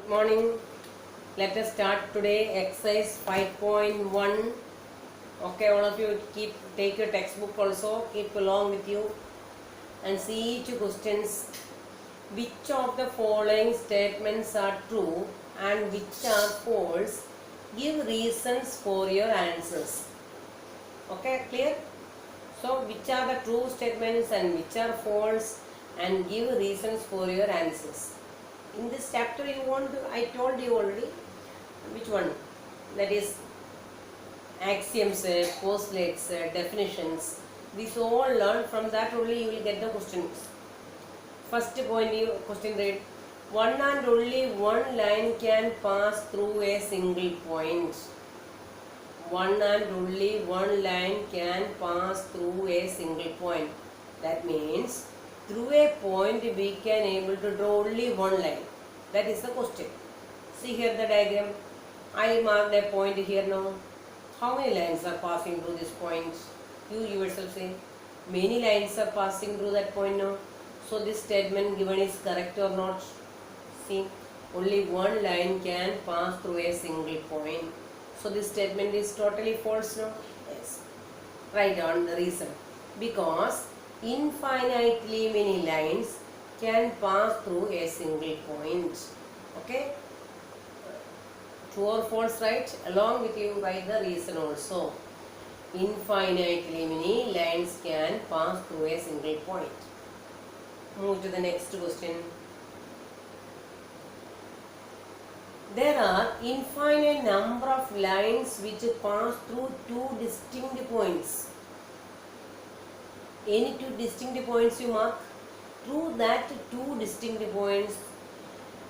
Good morning. Let us start today exercise 5.1. Okay, all of you take your textbook also, keep along with you and see each questions. Which of the following statements are true and which are false? Give reasons for your answers. Okay, clear? So which are the true statements and which are false, and give reasons for your answers. In this chapter I told you already which one, that is axioms, postulates, definitions. These all learn from that only you will get the questions. First point, question read, one and only one line can pass through a single point. One and only one line can pass through a single point. That means through a point we can able to draw only one line. That is the question. See here the diagram. I marked a point here now. How many lines are passing through this point? You yourself say. Many lines are passing through that point now. So this statement given is correct or not? See, only one line can pass through a single point. So this statement is totally false now? Yes. Write down the reason. Because infinitely many lines can pass through a single point. Okay? True or false, right? Along with you write the reason also. Infinitely many lines can pass through a single point. Move to the next question. There are infinite number of lines which pass through two distinct points. Any two distinct points you mark. Through that two distinct points,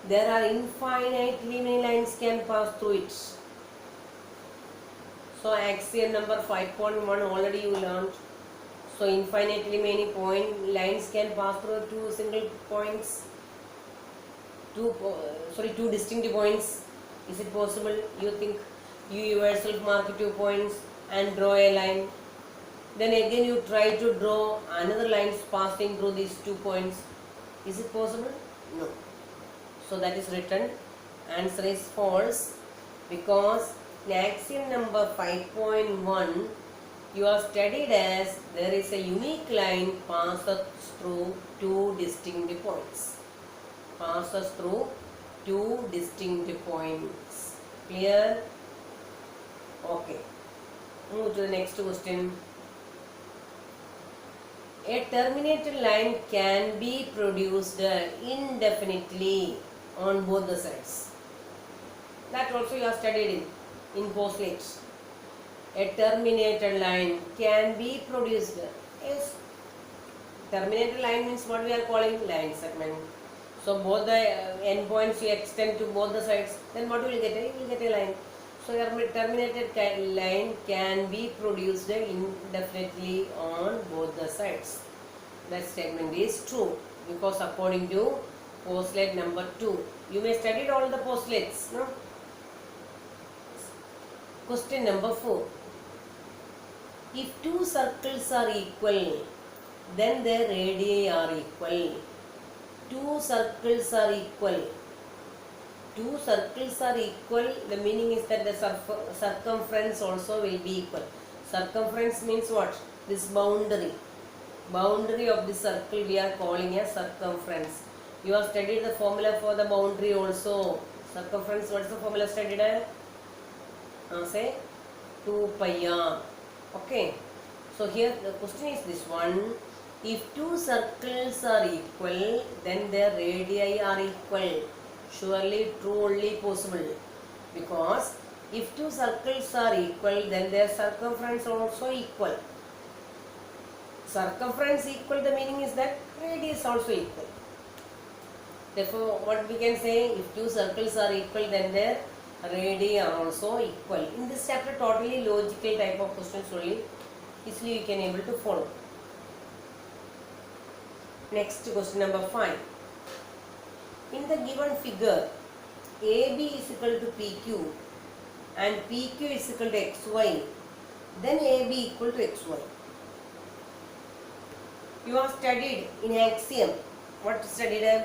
there are infinitely many lines can pass through it. So axiom number 5.1 already you learned. So infinitely many lines can pass through two single points. Two distinct points. Is it possible? You think you yourself mark 2 points and draw a line. Then again you try to draw another lines passing through these 2 points. Is it possible? No. So that is written. Answer is false, because in axiom number 5.1 you have studied as there is a unique line passes through two distinct points. Passes through two distinct points. Clear? Okay. Move to the next question. A terminated line can be produced indefinitely on both the sides. That also you have studied in postulates. A terminated line can be produced. Yes. Terminated line means what we are calling line segment. So both the endpoints you extend to both the sides. Then what will you get? You will get a line. So your terminated line can be produced indefinitely on both the sides. That statement is true, because according to postulate number 2. You may study all the postulates. No? Question number 4. If two circles are equal, then their radii are equal. Two circles are equal. Two circles are equal. The meaning is that the circumference also will be equal. Circumference means what? This boundary. Boundary of the circle we are calling as circumference. You have studied the formula for the boundary also. Circumference, what is the formula studied? Say 2 pi r. Okay. So here the question is this one. If two circles are equal, then their radii are equal. Surely true, only possible. Because if two circles are equal, then their circumference also equal. Circumference equal, the meaning is that radius also equal. Therefore, what we can say, if two circles are equal, then their radii are also equal. In this chapter, totally logical type of questions only. Easily you can able to follow. Next question number 5. In the given figure, AB is equal to PQ and PQ is equal to XY, then AB equal to XY. You have studied in axiom. What studied?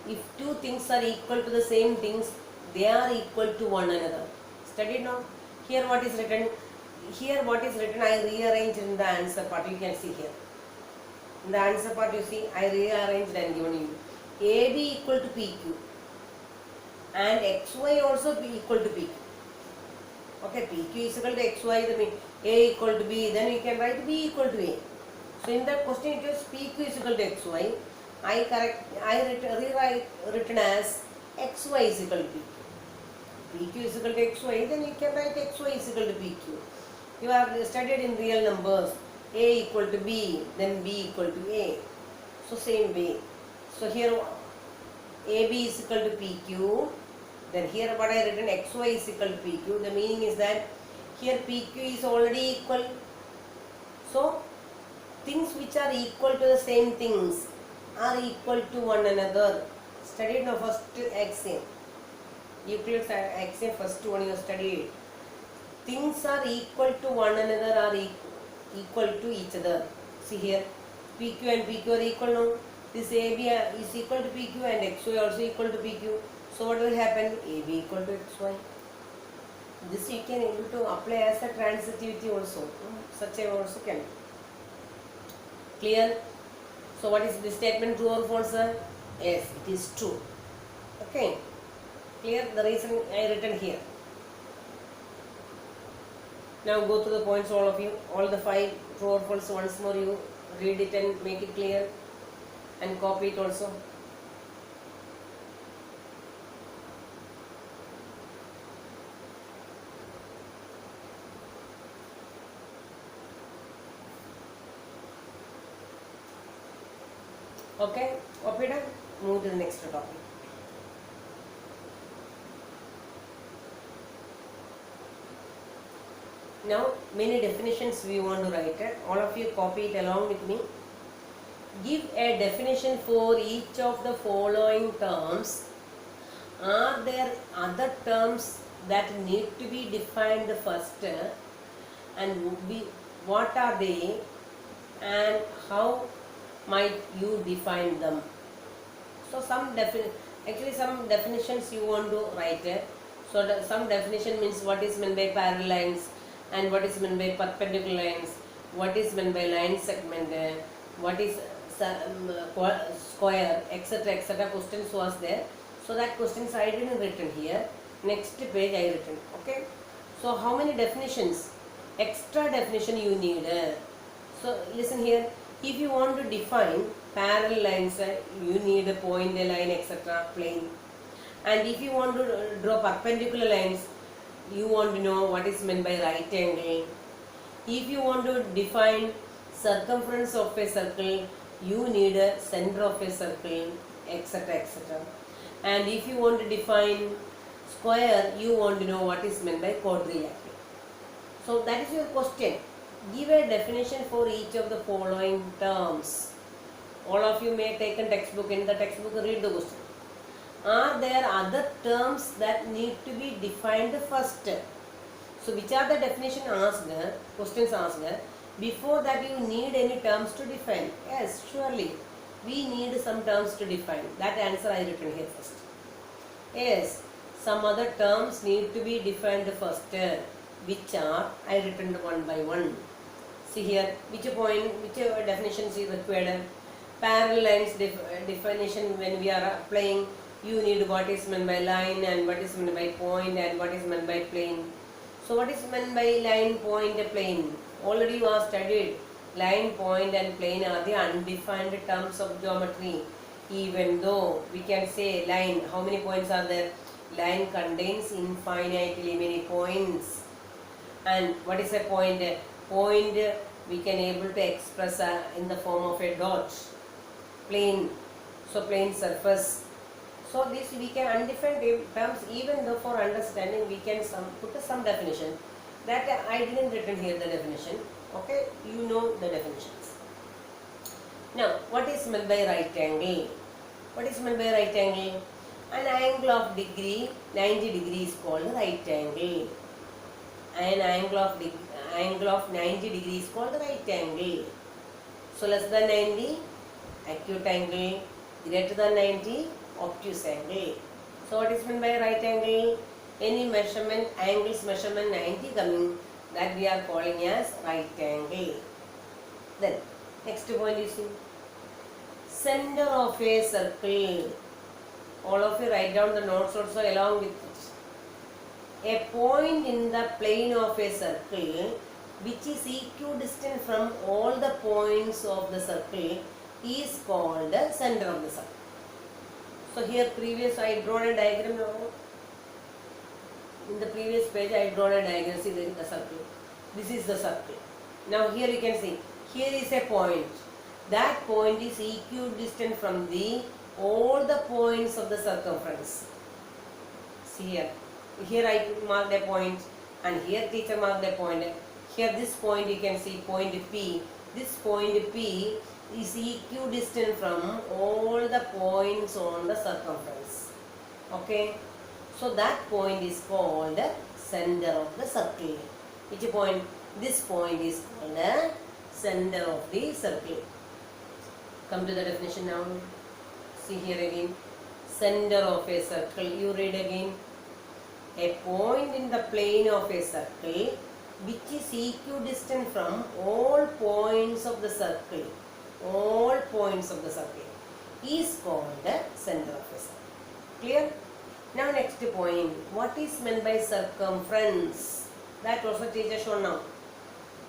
If two things are equal to the same things, they are equal to one another. Studied now? Here what is written? Here what is written, I rearranged in the answer part. You can see here. In the answer part you see, I rearranged and given you. AB equal to PQ. And XY also be equal to PQ. Okay, PQ is equal to XY, that means A equal to B, then you can write B equal to A. So in that question it was PQ is equal to XY. I written as XY is equal to PQ. PQ is equal to XY, then you can write XY is equal to PQ. You have studied in real numbers, A equal to B, then B equal to A. So same way. So here AB is equal to PQ. Then here what I written, XY is equal to PQ. The meaning is that here PQ is already equal. So things which are equal to the same things are equal to one another. Studied now first axiom. Euclid's axiom, first one you studied. Things are equal to one another, are equal to each other. See here, PQ and PQ are equal now. This AB is equal to PQ and XY also equal to PQ. So what will happen? AB equal to XY. This you can able to apply as a transitivity also. Such a also can. Clear? So what is this statement, true or false? Yes, it is true. Okay. Clear? The reason I written here. Now go to the points, all of you. All the 5 true or false, once more you read it and make it clear and copy it also. Okay, copy done. Move to the next topic. Now, many definitions we want to write. All of you copy it along with me. Give a definition for each of the following terms. Are there other terms that need to be defined first? And what are they? And how might you define them? So some definitions you want to write. So some definition means what is meant by parallel lines, and what is meant by perpendicular lines, what is meant by line segment, what is square, etc. Questions was there. So that questions I didn't written here. Next page I written. Okay. So how many definitions? Extra definition you need. So listen here. If you want to define parallel lines, you need a point, a line, etc. plane. And if you want to draw perpendicular lines, you want to know what is meant by right angle. If you want to define circumference of a circle, you need a center of a circle, etc. And if you want to define square, you want to know what is meant by quadrilateral. So that is your question. Give a definition for each of the following terms. All of you may take a textbook. In the textbook, read the question. Are there other terms that need to be defined first? So which are the definition asked, questions asked? Before that you need any terms to define. Yes, surely. We need some terms to define. That answer I written here first. Yes, some other terms need to be defined first. Which are, I written one by one. See here, which definitions is required? Parallel lines definition, when we are applying, you need what is meant by line and what is meant by point and what is meant by plane. So what is meant by line, point, plane? Already you have studied. Line, point and plane are the undefined terms of geometry. Even though we can say line, how many points are there? Line contains infinitely many points. And what is a point? Point we can able to express in the form of a dot. Plane, so plane surface. So this we can undefined terms, even though for understanding we can put some definition. That I didn't written here the definition. Okay, you know the definitions. Now, what is meant by right angle? What is meant by right angle? An angle of degree 90 degrees is called right angle. An angle of 90 degrees is called right angle. So less than 90, acute angle. Greater than 90, obtuse angle. So what is meant by right angle? Any measurement, angles measurement 90 coming, that we are calling as right angle. Then next point is center of a circle. All of you write down the notes also along with it. A point in the plane of a circle which is equidistant from all the points of the circle is called the center of the circle. So here previous I drawn a diagram now. In the previous page I drawn a diagram. See, there is the circle. This is the circle. Now here you can see, here is a point. That point is equidistant from all the points of the circumference. See here. Here I marked a point and here teacher marked a point. Here this point you can see, point P. This point P is equidistant from all the points on the circumference. Okay. So that point is called the center of the circle. Which point? This point is called the center of the circle. Come to the definition now. See here again. Center of a circle. You read again. A point in the plane of a circle which is equidistant from all points of the circle. All points of the circle is called the center of a circle. Clear? Now next point. What is meant by circumference? That also teacher shown now.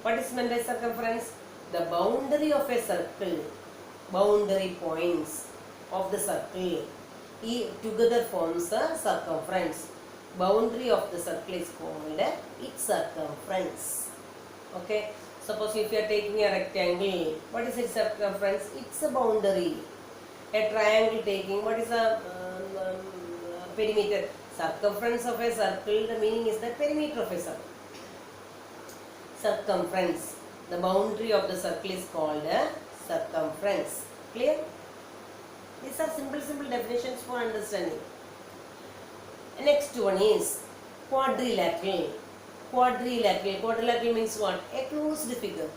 What is meant by circumference? The boundary of a circle. Boundary points of the circle together forms a circumference. Boundary of the circle is called its circumference. Okay. Suppose if you are taking a rectangle, what is its circumference? It's a boundary. A triangle taking, what is a perimeter? Circumference of a circle, the meaning is the perimeter of a circle. Circumference. The boundary of the circle is called a circumference. Clear? These are simple definitions for understanding. Next one is quadrilateral. Quadrilateral means what? A closed figure.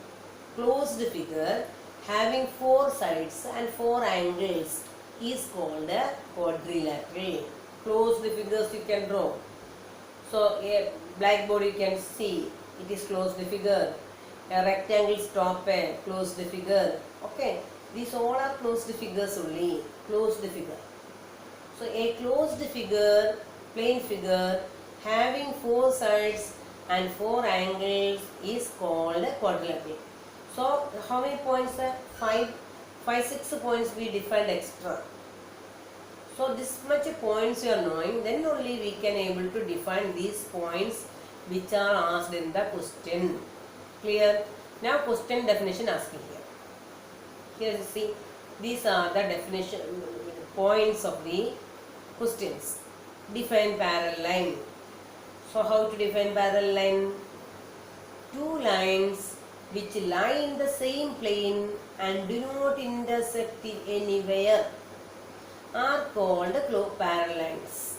Closed figure having 4 sides and 4 angles is called a quadrilateral. Closed figures you can draw. So a blackboard you can see, it is closed figure. A rectangle stop a closed figure. Okay. These all are closed figures only. Closed figure. So a closed figure, plane figure having 4 sides and 4 angles is called a quadrilateral. So how many points are? 6 points we defined extra. So this much points you are knowing, then only we can able to define these points which are asked in the question. Clear? Now question definition asking here. Here you see, these are the definition points of the questions. Define parallel line. So how to define parallel line? 2 lines which lie in the same plane and do not intersect anywhere are called parallel lines.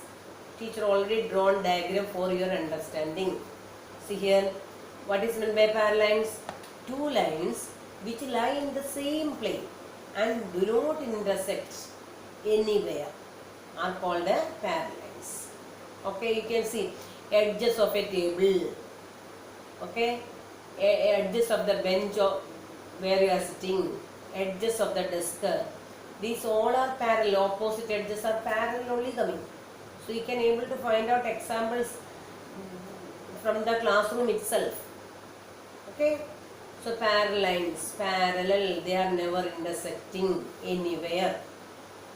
Teacher already drawn diagram for your understanding. See here, what is meant by parallel lines? 2 lines which lie in the same plane and do not intersect anywhere are called parallel lines. Okay, you can see edges of a table. Okay, edges of the bench of where you are sitting, edges of the desk. These all are parallel. Opposite edges are parallel only coming. So you can able to find out examples from the classroom itself. Okay. So parallel lines, parallel, they are never intersecting anywhere.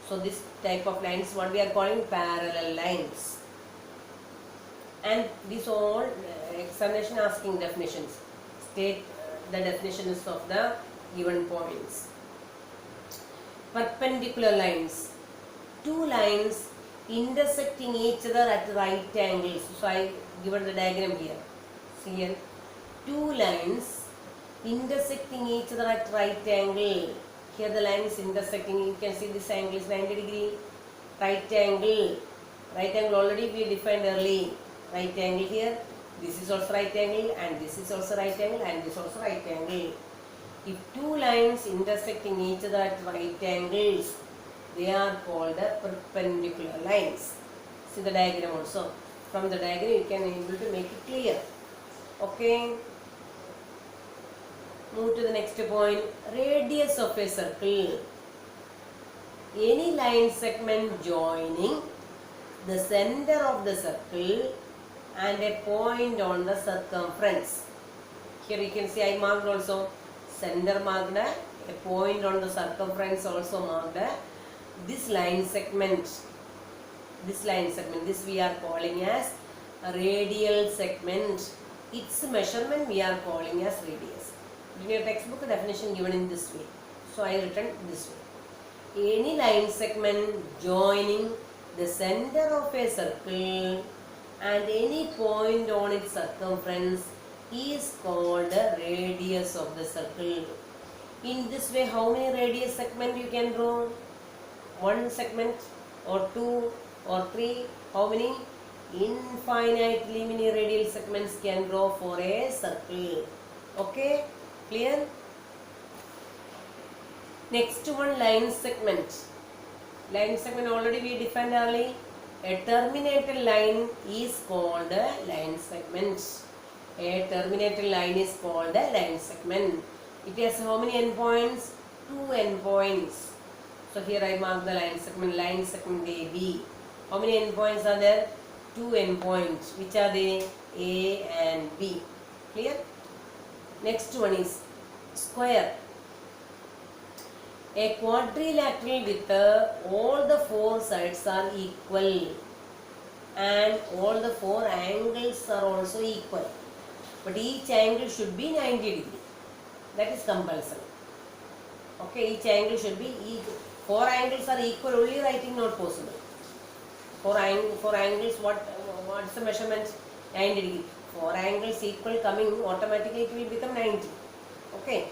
So this type of lines, what we are calling parallel lines. And these all examination asking definitions. State the definitions of the given points. Perpendicular lines. 2 lines intersecting each other at right angles. So I given the diagram here. See here. 2 lines intersecting each other at right angle. Here the line is intersecting. You can see this angle is 90 degree. Right angle. Right angle already we defined early. Right angle here. This is also right angle and this is also right angle and this is also right angle. If 2 lines intersecting each other at right angles they are called the perpendicular lines. See the diagram also. From the diagram you can able to make it clear. Okay. Move to the next point. Radius of a circle. Any line segment joining the center of the circle and a point on the circumference. Here you can see I marked also center marked, a point on the circumference also marked. This line segment, this we are calling as a radial segment. Its measurement we are calling as radius. In your textbook definition given in this way. So I written this way. Any line segment joining the center of a circle and any point on its circumference is called the radius of the circle. In this way, how many radius segment you can draw? One segment or two or three? How many? Infinitely many radial segments can draw for a circle. Okay, clear? Next one, line segment. Line segment already we defined earlier. A terminated line is called a line segment. A terminated line is called a line segment. It has how many endpoints? 2 endpoints. So here I mark the line segment AB. How many endpoints are there? 2 endpoints. Which are they? A and B. Clear? Next one is square. A quadrilateral with all the 4 sides are equal and all the 4 angles are also equal. But each angle should be 90 degree. That is compulsory. Okay, each angle should be equal. 4 angles are equal, only writing not possible. 4 angles, what is the measurement? 90 degree. 4 angles equal coming, automatically it will become 90. Okay.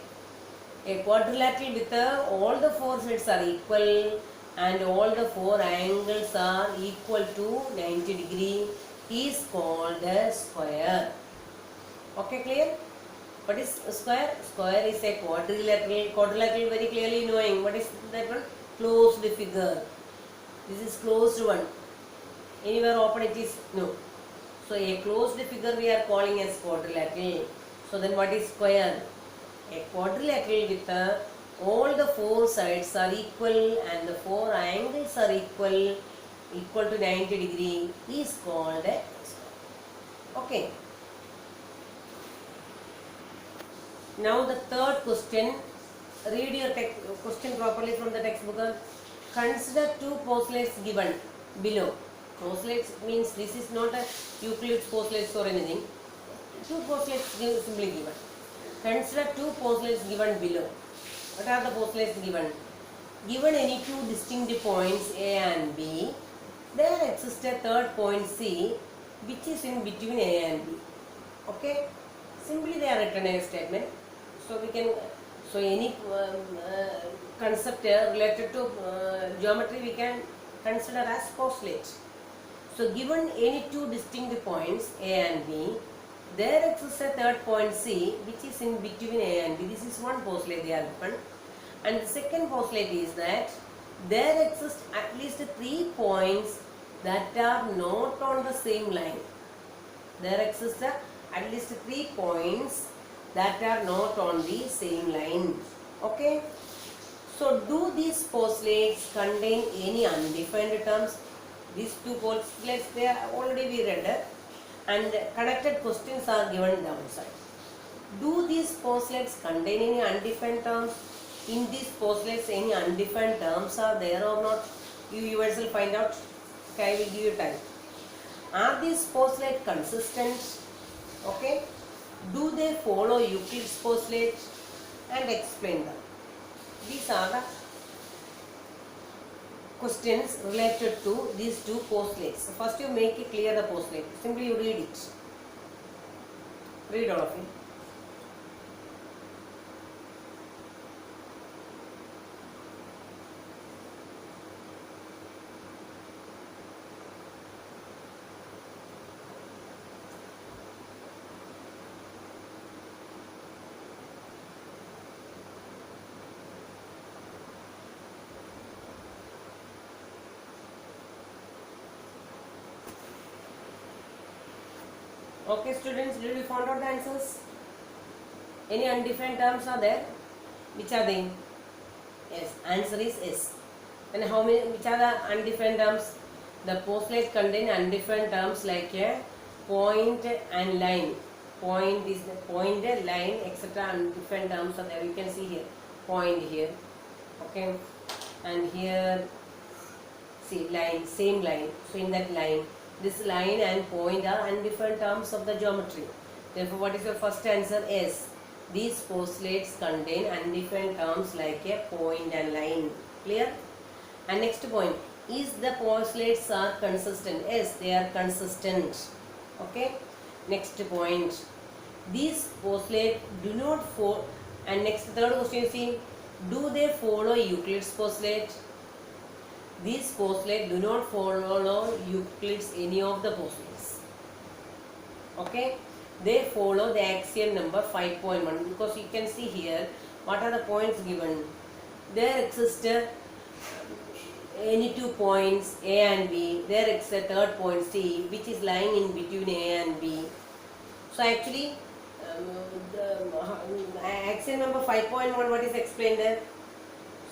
A quadrilateral with all the 4 sides are equal and all the 4 angles are equal to 90 degree is called a square. Okay, clear? What is a square? Square is a quadrilateral. Quadrilateral very clearly knowing. What is that one? Closed figure. This is closed one. Anywhere open it is no. So a closed figure we are calling as quadrilateral. So then what is square? A quadrilateral with all the 4 sides are equal and the 4 angles are equal to 90 degree is called a square. Okay. Now the third question. Read your question properly from the textbook. Consider 2 postulates given below. Postulates means this is not a Euclid's postulates or anything. 2 postulates simply given. Consider 2 postulates given below. What are the postulates given? Given any 2 distinct points A and B, there exists a third point C which is in between A and B. Okay? Simply they are written in a statement. So any concept related to geometry we can consider as postulate. So given any 2 distinct points A and B, there exists a third point C which is in between A and B. This is one postulate they are given. And the second postulate is that there exist at least 3 points that are not on the same line. There exist at least 3 points that are not on the same line. Okay. So do these postulates contain any undefined terms? These 2 postulates they are already we read and connected questions are given downside. Do these postulates contain any undefined terms? In these postulates any undefined terms are there or not? You yourself find out. Okay, I will give you time. Are these postulates consistent? Okay. Do they follow Euclid's postulate? And explain them. These are the questions related to these 2 postulates. First you make it clear the postulate. Simply you read it. Read all of it. Okay, students, did we find out the answers? Any undefined terms are there? Which are they? Yes, answer is yes. And how many? Which are the undefined terms? The postulate contain undefined terms like a point and line. Point is the point, line, etc. Undefined terms are there. You can see here, point here, okay, and here, see line, same line. So in that line, this line and point are undefined terms of the geometry. Therefore, what is your first answer? Yes. These postulates contain undefined terms like a point and line. Clear? And next point, is the postulates are consistent? Yes, they are consistent. Okay. Next point, these postulates do not follow. And next, third question, you see, do they follow Euclid's postulate? These postulates do not follow Euclid's any of the postulates. Okay. They follow the axiom number 5.1, because you can see here what are the points given. There exists any 2 points A and B. There exists a third point C, which is lying in between A and B. So actually the axiom number 5.1, what is explained there?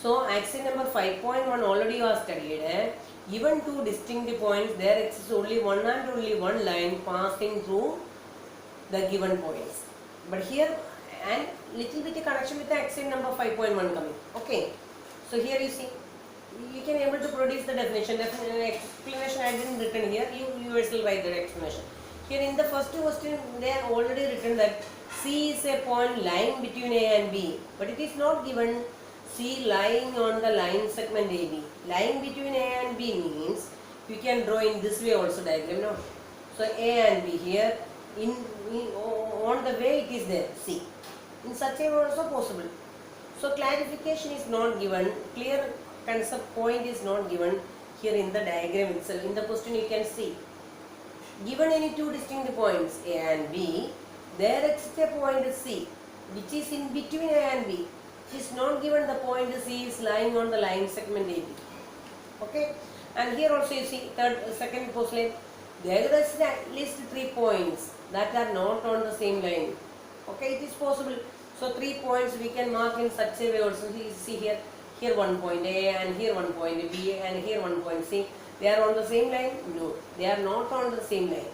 So axiom number 5.1 already you have studied. Given 2 distinct points, there exists only one and only one line passing through the given points. But here, and little bit connection with the axiom number 5.1 coming. Okay. So here you see, you can able to produce the definition. Explanation I didn't written here. You yourself write the explanation. Here in the first question, they are already written that C is a point lying between A and B, but it is not given C lying on the line segment AB. Lying between A and B means you can draw in this way also diagram, no? So A and B here, on the way it is there, C. In such a way also possible. So clarification is not given, clear concept point is not given here in the diagram itself. In the question you can see, given any 2 distinct points A and B, there exists a point C which is in between A and B. It is not given the point C is lying on the line segment AB. Okay, and here also you see second postulate, there is at least 3 points that are not on the same line. Okay, it is possible. So 3 points we can mark in such a way also. You see here 1 point A and here 1 point B and here 1 point C. They are on the same line? No, they are not on the same line.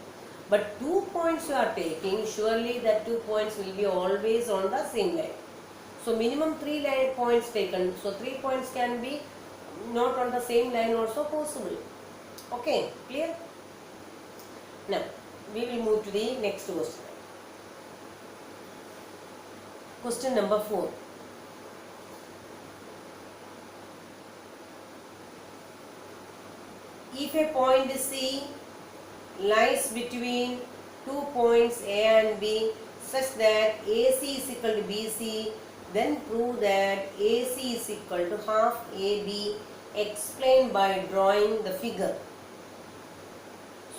But 2 points you are taking, surely that 2 points will be always on the same line. So minimum 3 points taken. So 3 points can be not on the same line also possible. Okay, clear? Now, we will move to the next question. Question number 4. If a point C lies between 2 points A and B such that AC is equal to BC, then prove that AC is equal to half AB. Explain by drawing the figure.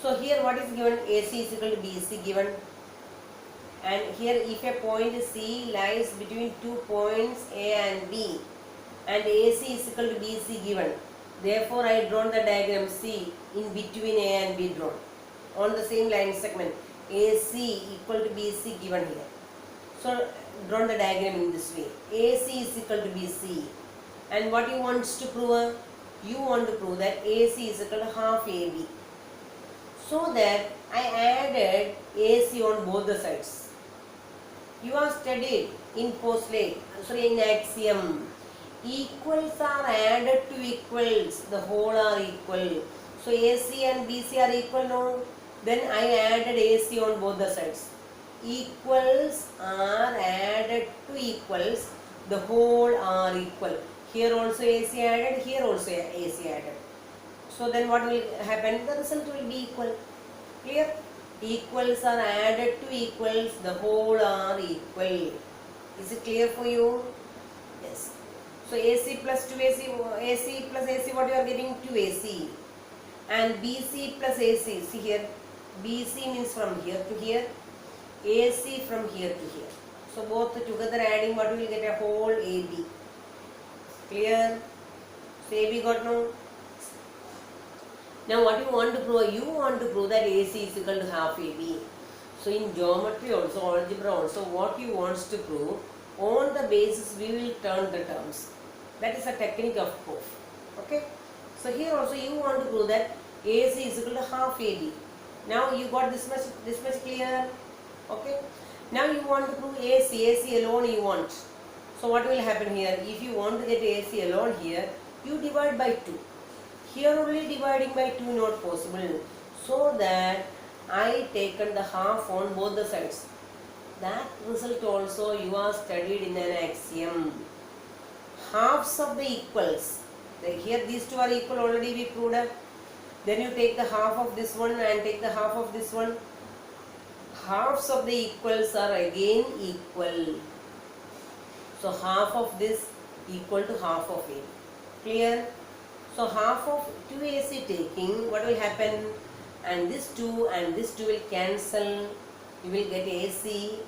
So here what is given? AC is equal to BC given, and here if a point C lies between 2 points A and B and AC is equal to BC given, therefore I drawn the diagram C in between A and B drawn on the same line segment. AC equal to BC given here. So drawn the diagram in this way. AC is equal to BC, and what you want to prove? You want to prove that AC is equal to half AB. So that I added AC on both the sides. You are studied in postulate, in axiom. Equals are added to equals, the whole are equal. So AC and BC are equal now. Then I added AC on both the sides. Equals are added to equals, the whole are equal. Here also AC added, here also AC added. So then what will happen? The result will be equal. Clear? Equals are added to equals, the whole are equal. Is it clear for you? Yes. So AC plus 2AC, AC plus AC, what you are getting? 2AC. And BC plus AC, see here, BC means from here to here, AC from here to here. So both together adding, what we will get? A whole AB. Clear? So AB got no? Now what you want to prove? You want to prove that AC is equal to half AB. So in geometry also, algebra also, what you wants to prove, on the basis we will turn the terms. That is a technique of proof. Okay. So here also you want to prove that AC is equal to half AB. Now you got this much clear. Okay. Now you want to prove AC alone you want. So what will happen here? If you want to get AC alone here, you divide by 2. Here only dividing by 2 not possible. So that I taken the half on both the sides. That result also you are studied in an axiom. Halves of the equals. Here these two are equal already we proved. Then you take the half of this one and take the half of this one. Halves of the equals are again equal. So half of this equal to half of it. Clear? So half of 2AC taking, what will happen? And this 2 will cancel. You will get AC.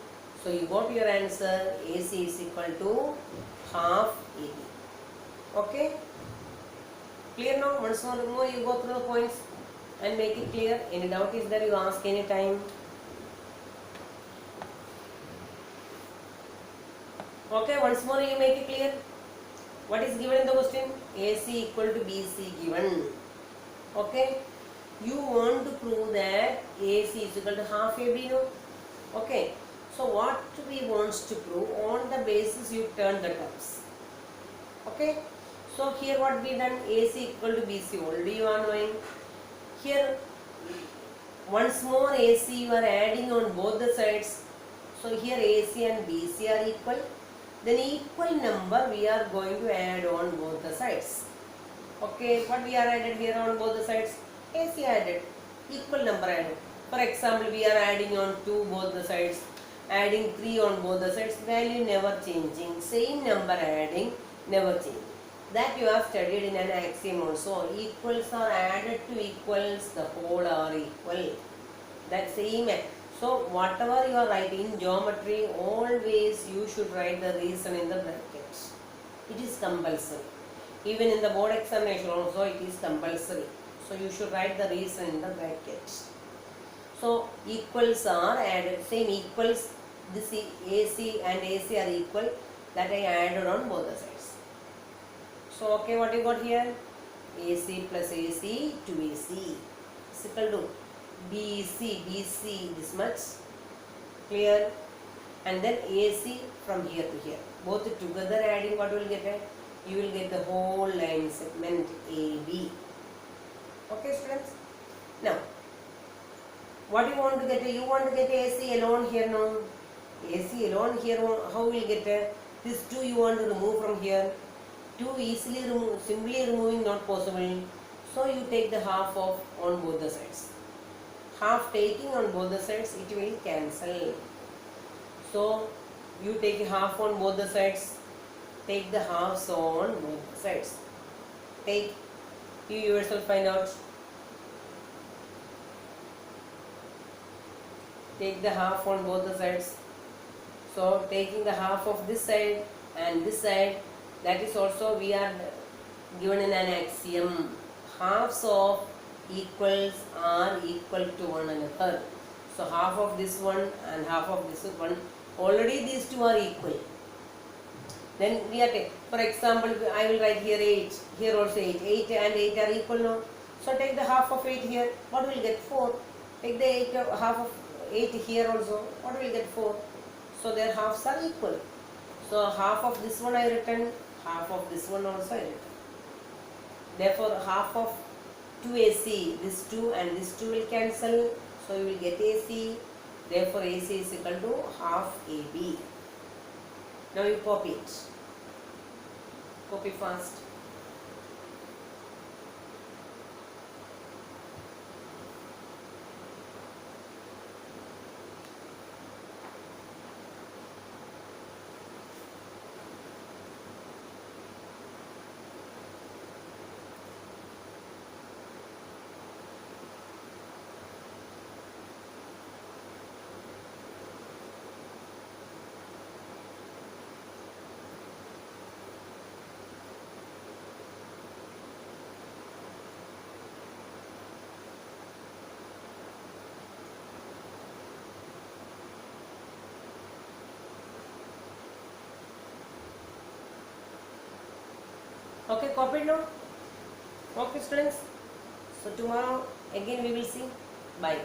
So you got your answer. AC is equal to half AB. Okay? Clear now? Once more you go through the points and make it clear. Any doubt is there, you ask any time. Okay, once more you make it clear. What is given in the question? AC equal to BC given. Okay. You want to prove that AC is equal to half AB, no? Okay. So what we wants to prove, on the basis you turn the terms. Okay. So here what we done, AC equal to BC, already you are knowing. Here once more AC you are adding on both the sides. So here AC and BC are equal. Then equal number we are going to add on both the sides. Okay, what we are added here on both the sides? AC added, equal number added. For example, we are adding on 2 both the sides, adding 3 on both the sides, value never changing, same number adding, never changing. That you have studied in an axiom also. Equals are added to equals, the whole are equal. That same. So whatever you are writing in geometry, always you should write the reason in the brackets. It is compulsory. Even in the board examination also it is compulsory. So you should write the reason in the brackets. So equals are added, same equals, this AC and AC are equal, that I added on both the sides. So okay, what you got here? AC plus AC, 2AC is equal to BC, this much. Clear? And then AC from here to here. Both together adding, what will get? You will get the whole line segment AB. Okay, students? Now, what you want to get? You want to get AC alone here, no? AC alone here, how will you get? This 2 you want to remove from here. 2 easily remove, simply removing not possible. So you take the half of on both the sides. Half taking on both the sides, it will cancel. So you take half on both the sides. Take the halves on both the sides. Take, you yourself find out. Take the half on both the sides. So taking the half of this side and this side, that is also we are given in an axiom. Halves of equals are equal to one another. So half of this one and half of this one, already these two are equal. Then we are taking, for example, I will write here 8, here also 8. 8 and 8 are equal now. So take the half of 8 here, what will get? 4. Take the 8, half of 8 here also, what will get? 4. So their halves are equal. So half of this one I written, half of this one also I written. Therefore half of 2AC, this 2 and this 2 will cancel. So you will get AC. Therefore AC is equal to half AB. Now you copy it. Copy fast. Okay, copy it now. Okay, students. So tomorrow again we will see. Bye.